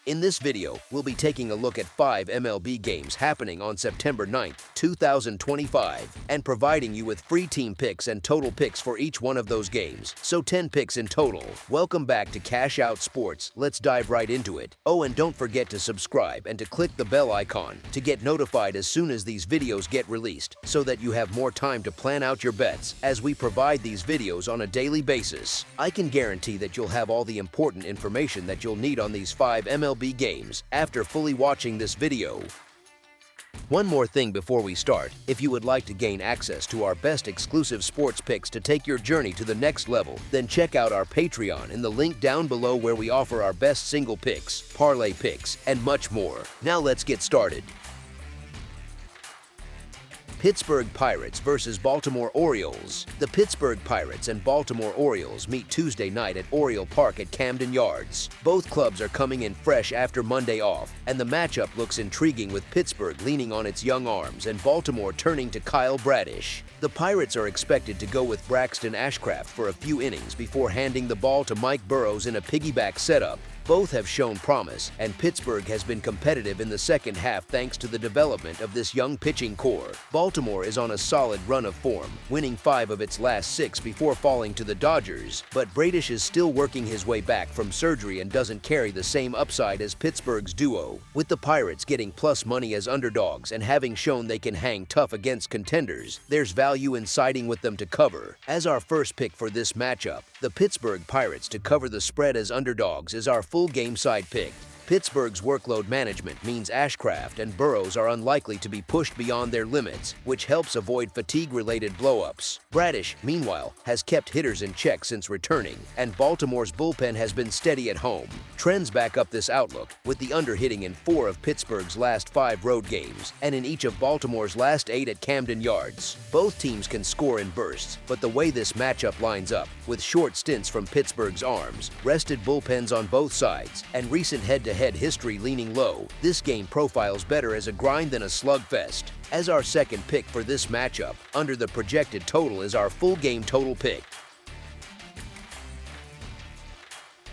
In this video, we'll be taking a look at 5 MLB games happening on September 9th, 2025, and providing you with free team picks and total picks for each one of those games, so 10 picks in total. Welcome back to Cash Out Sports. Let's dive right into it. Oh, and don't forget to subscribe and to click the bell icon to get notified as soon as these videos get released, so that you have more time to plan out your bets as we provide these videos on a daily basis. I can guarantee that you'll have all the important information that you'll need on these 5 MLB games after fully watching this video. One more thing before we start: if you would like to gain access to our best exclusive sports picks to take your journey to the next level, then check out our Patreon in the link down below, where we offer our best single picks, parlay picks, and much more. Now let's get started. Pittsburgh Pirates versus Baltimore Orioles. The Pittsburgh Pirates and Baltimore Orioles meet Tuesday night at Oriole Park at Camden Yards. Both clubs are coming in fresh after Monday off, and the matchup looks intriguing, with Pittsburgh leaning on its young arms and Baltimore turning to Kyle Bradish. The Pirates are expected to go with Braxton Ashcraft for a few innings before handing the ball to Mike Burrows in a piggyback setup. Both have shown promise, and Pittsburgh has been competitive in the second half thanks to the development of this young pitching core. Baltimore is on a solid run of form, winning 5 of its last 6 before falling to the Dodgers, but Bradish is still working his way back from surgery and doesn't carry the same upside as Pittsburgh's duo. With the Pirates getting plus money as underdogs and having shown they can hang tough against contenders, there's value in siding with them to cover. As our first pick for this matchup, the Pittsburgh Pirates to cover the spread as underdogs is our full game side pick. Pittsburgh's workload management means Ashcraft and Burrows are unlikely to be pushed beyond their limits, which helps avoid fatigue-related blowups. Bradish, meanwhile, has kept hitters in check since returning, and Baltimore's bullpen has been steady at home. Trends back up this outlook, with the under hitting in 4 of Pittsburgh's last 5 road games, and in each of Baltimore's last 8 at Camden Yards. Both teams can score in bursts, but the way this matchup lines up, with short stints from Pittsburgh's arms, rested bullpens on both sides, and recent head-to-head history leaning low, this game profiles better as a grind than a slugfest. As our second pick for this matchup, under the projected total is our full game total pick.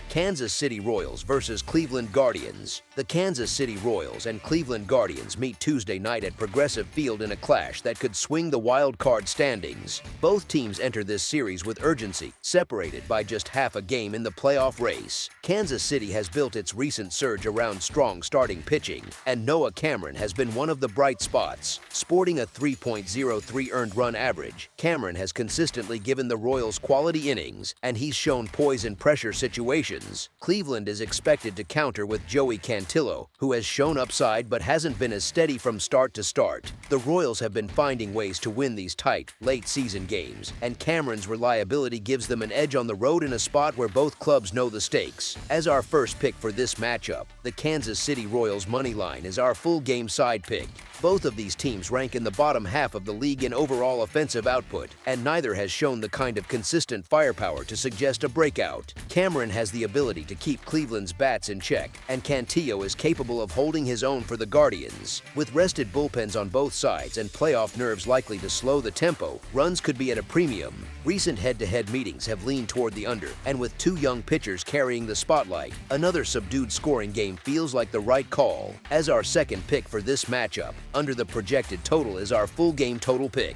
Kansas City Royals versus Cleveland Guardians. The Kansas City Royals and Cleveland Guardians meet Tuesday night at Progressive Field in a clash that could swing the wild card standings. Both teams enter this series with urgency, separated by just half a game in the playoff race. Kansas City has built its recent surge around strong starting pitching, and Noah Cameron has been one of the bright spots. Sporting a 3.03 earned run average, Cameron has consistently given the Royals quality innings, and he's shown poise in pressure situations. Cleveland is expected to counter with Joey Cantillo, who has shown upside but hasn't been as steady from start to start. The Royals have been finding ways to win these tight, late-season games, and Cameron's reliability gives them an edge on the road in a spot where both clubs know the stakes. As our first pick for this matchup, the Kansas City Royals money line is our full game side pick. Both of these teams rank in the bottom half of the league in overall offensive output, and neither has shown the kind of consistent firepower to suggest a breakout. Cameron has the ability to keep Cleveland's bats in check, and Cantillo is capable of holding his own for the Guardians. With rested bullpens on both sides and playoff nerves likely to slow the tempo, runs could be at a premium. Recent head-to-head meetings have leaned toward the under, and with 2 young pitchers carrying the spotlight, another subdued scoring game feels like the right call. As our second pick for this matchup, under the projected total is our full game total pick.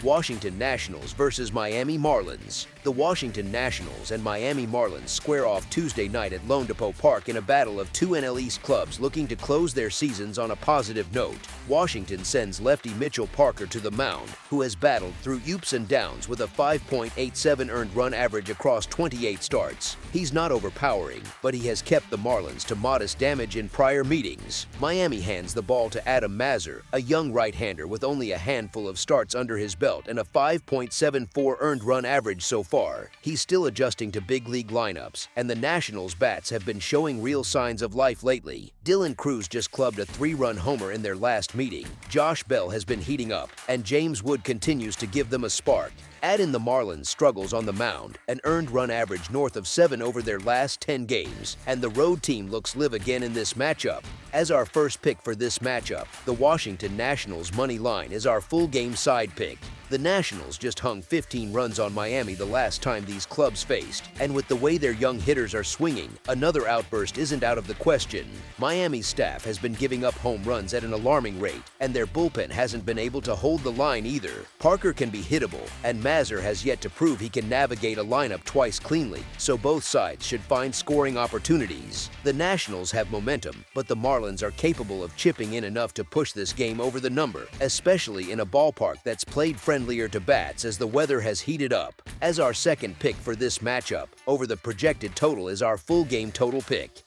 Washington Nationals versus Miami Marlins. The Washington Nationals and Miami Marlins square off Tuesday night at Lone Depot Park in a battle of 2 NL East clubs looking to close their seasons on a positive note. Washington sends lefty Mitchell Parker to the mound, who has battled through ups and downs with a 5.87 earned run average across 28 starts. He's not overpowering, but he has kept the Marlins to modest damage in prior meetings. Miami hands the ball to Adam Mazur, a young right-hander with only a handful of starts under his belt and a 5.74 earned run average so far. He's still adjusting to big league lineups, and the Nationals' bats have been showing real signs of life lately. Dylan Cruz just clubbed a 3-run homer in their last meeting. Josh Bell has been heating up, and James Wood continues to give them a spark. Add in the Marlins' struggles on the mound, an earned run average north of 7 over their last 10 games, and the road team looks live again in this matchup. As our first pick for this matchup, the Washington Nationals money line is our full game side pick. The Nationals just hung 15 runs on Miami the last time these clubs faced, and with the way their young hitters are swinging, another outburst isn't out of the question. Miami's staff has been giving up home runs at an alarming rate, and their bullpen hasn't been able to hold the line either. Parker can be hittable, and Mazur has yet to prove he can navigate a lineup twice cleanly, so both sides should find scoring opportunities. The Nationals have momentum, but the Marlins are capable of chipping in enough to push this game over the number, especially in a ballpark that's played friendlier to bats as the weather has heated up. As our second pick for this matchup, over the projected total is our full game total pick.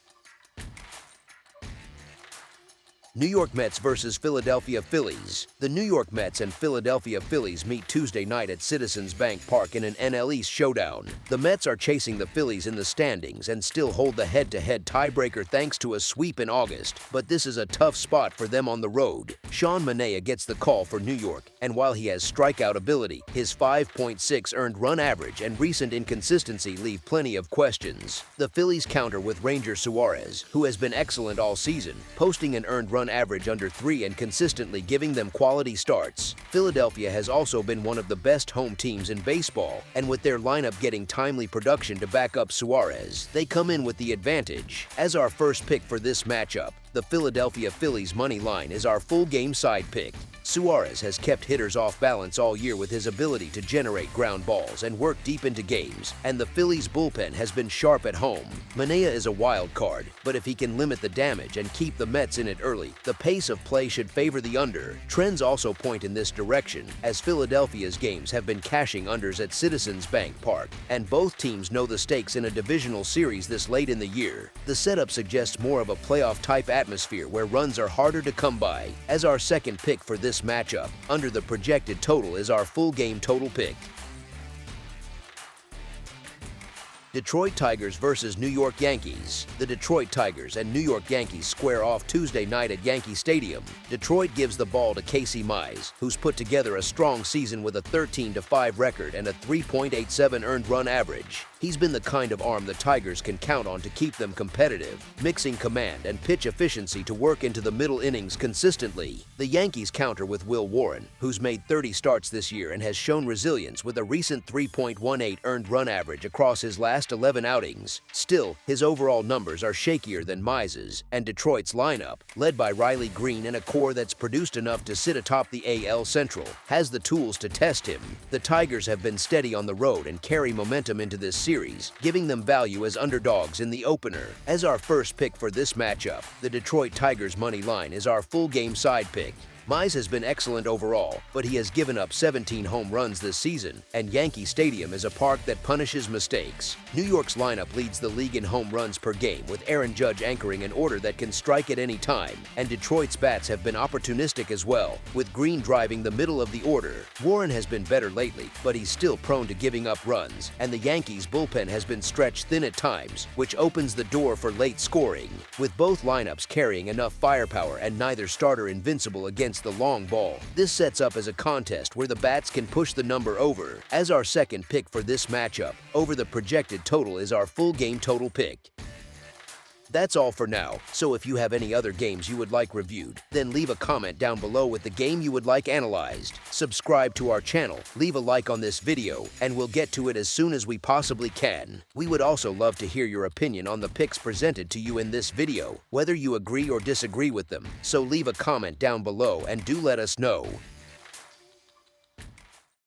New York Mets versus Philadelphia Phillies. The New York Mets and Philadelphia Phillies meet Tuesday night at Citizens Bank Park in an NL East showdown. The Mets are chasing the Phillies in the standings and still hold the head-to-head tiebreaker thanks to a sweep in August, but this is a tough spot for them on the road. Sean Manaea gets the call for New York, and while he has strikeout ability, his 5.6 earned run average and recent inconsistency leave plenty of questions. The Phillies counter with Ranger Suarez, who has been excellent all season, posting an earned run average under 3 and consistently giving them quality starts. Philadelphia has also been one of the best home teams in baseball, and with their lineup getting timely production to back up Suarez, they come in with the advantage. As our first pick for this matchup, the Philadelphia Phillies money line is our full game side pick. Suarez has kept hitters off balance all year with his ability to generate ground balls and work deep into games, and the Phillies bullpen has been sharp at home. Manaea is a wild card, but if he can limit the damage and keep the Mets in it early, the pace of play should favor the under. Trends also point in this direction, as Philadelphia's games have been cashing unders at Citizens Bank Park, and both teams know the stakes in a divisional series this late in the year. The setup suggests more of a playoff-type atmosphere where runs are harder to come by. As our second pick for this matchup, under the projected total is our full game total pick. Detroit Tigers versus New York Yankees. The Detroit Tigers and New York Yankees square off Tuesday night at Yankee Stadium. Detroit gives the ball to Casey Mize, who's put together a strong season with a 13-5 record and a 3.87 earned run average. He's been the kind of arm the Tigers can count on to keep them competitive, mixing command and pitch efficiency to work into the middle innings consistently. The Yankees counter with Will Warren, who's made 30 starts this year and has shown resilience with a recent 3.18 earned run average across his last 11 outings. Still, his overall numbers are shakier than Mize's, and Detroit's lineup, led by Riley Green and a core that's produced enough to sit atop the AL Central, has the tools to test him. The Tigers have been steady on the road and carry momentum into this series, giving them value as underdogs in the opener. As our first pick for this matchup, the Detroit Tigers money line is our full game side pick. Mize has been excellent overall, but he has given up 17 home runs this season, and Yankee Stadium is a park that punishes mistakes. New York's lineup leads the league in home runs per game, with Aaron Judge anchoring an order that can strike at any time, and Detroit's bats have been opportunistic as well, with Green driving the middle of the order. Warren has been better lately, but he's still prone to giving up runs, and the Yankees' bullpen has been stretched thin at times, which opens the door for late scoring. With both lineups carrying enough firepower and neither starter invincible against the long ball, this sets up as a contest where the bats can push the number over. As our second pick for this matchup, over the projected total is our full game total pick. That's all for now, so if you have any other games you would like reviewed, then leave a comment down below with the game you would like analyzed. Subscribe to our channel, leave a like on this video, and we'll get to it as soon as we possibly can. We would also love to hear your opinion on the picks presented to you in this video, whether you agree or disagree with them, so leave a comment down below and do let us know.